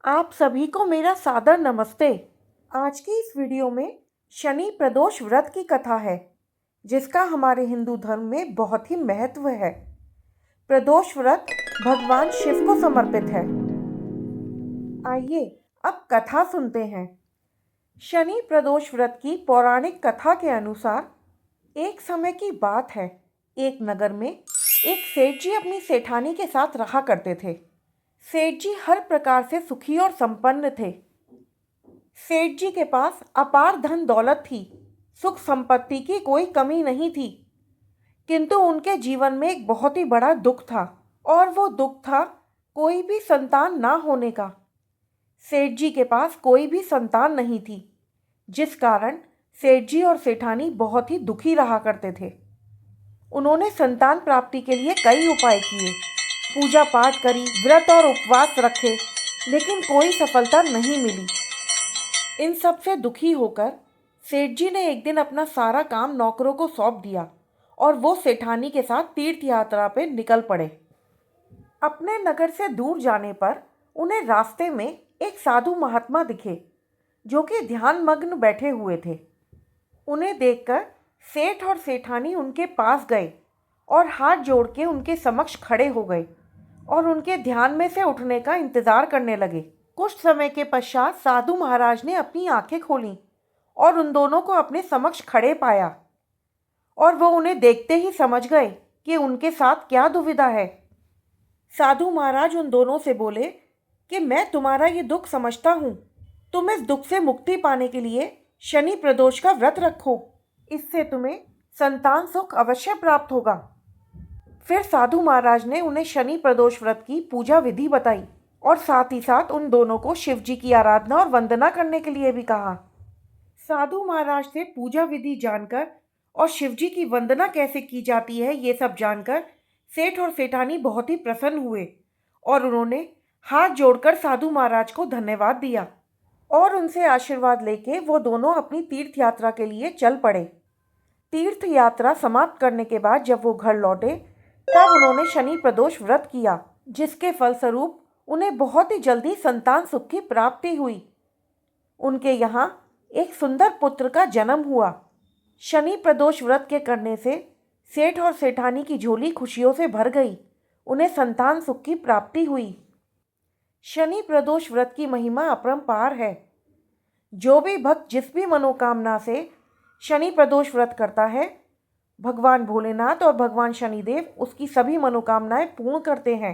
आप सभी को मेरा सादर नमस्ते। आज की इस वीडियो में शनि प्रदोष व्रत की कथा है, जिसका हमारे हिंदू धर्म में बहुत ही महत्व है। प्रदोष व्रत भगवान शिव को समर्पित है। आइए अब कथा सुनते हैं। शनि प्रदोष व्रत की पौराणिक कथा के अनुसार एक समय की बात है। एक नगर में एक सेठ जी अपनी सेठानी के साथ रहा करते थे। सेठ जी हर प्रकार से सुखी और संपन्न थे। सेठ जी के पास अपार धन दौलत थी, सुख संपत्ति की कोई कमी नहीं थी। किंतु उनके जीवन में एक बहुत ही बड़ा दुख था, और वो दुख था कोई भी संतान ना होने का। सेठ जी के पास कोई भी संतान नहीं थी, जिस कारण सेठ जी और सेठानी बहुत ही दुखी रहा करते थे। उन्होंने संतान प्राप्ति के लिए कई उपाय किए, पूजा पाठ करी, व्रत और उपवास रखे, लेकिन कोई सफलता नहीं मिली। इन सब से दुखी होकर सेठ जी ने एक दिन अपना सारा काम नौकरों को सौंप दिया और वो सेठानी के साथ तीर्थ यात्रा पे निकल पड़े। अपने नगर से दूर जाने पर उन्हें रास्ते में एक साधु महात्मा दिखे, जो कि ध्यान मग्न बैठे हुए थे। उन्हें देखकर सेठ और सेठानी उनके पास गए और हाथ जोड़ के उनके समक्ष खड़े हो गए और उनके ध्यान में से उठने का इंतजार करने लगे। कुछ समय के पश्चात साधु महाराज ने अपनी आंखें खोलीं और उन दोनों को अपने समक्ष खड़े पाया, और वो उन्हें देखते ही समझ गए कि उनके साथ क्या दुविधा है। साधु महाराज उन दोनों से बोले कि मैं तुम्हारा ये दुख समझता हूँ। तुम इस दुख से मुक्ति पाने के लिए शनि प्रदोष का व्रत रखो, इससे तुम्हें संतान सुख अवश्य प्राप्त होगा। फिर साधु महाराज ने उन्हें शनि प्रदोष व्रत की पूजा विधि बताई और साथ ही साथ उन दोनों को शिव जी की आराधना और वंदना करने के लिए भी कहा। साधु महाराज से पूजा विधि जानकर और शिव जी की वंदना कैसे की जाती है ये सब जानकर सेठ और सेठानी बहुत ही प्रसन्न हुए और उन्होंने हाथ जोड़कर साधु महाराज को धन्यवाद दिया और उनसे आशीर्वाद लेके वो दोनों अपनी तीर्थ यात्रा के लिए चल पड़े। तीर्थ यात्रा समाप्त करने के बाद जब वो घर लौटे, तब उन्होंने शनि प्रदोष व्रत किया, जिसके फलस्वरूप उन्हें बहुत ही जल्दी संतान सुख की प्राप्ति हुई। उनके यहाँ एक सुंदर पुत्र का जन्म हुआ। शनि प्रदोष व्रत के करने से सेठ और सेठानी की झोली खुशियों से भर गई। उन्हें संतान सुख की प्राप्ति हुई। शनि प्रदोष व्रत की महिमा अपरंपार है। जो भी भक्त जिस भी मनोकामना से शनि प्रदोष व्रत करता है, भगवान भोलेनाथ और भगवान शनिदेव उसकी सभी मनोकामनाएं पूर्ण करते हैं।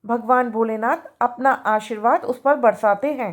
भगवान भोलेनाथ अपना आशीर्वाद उस पर बरसाते हैं।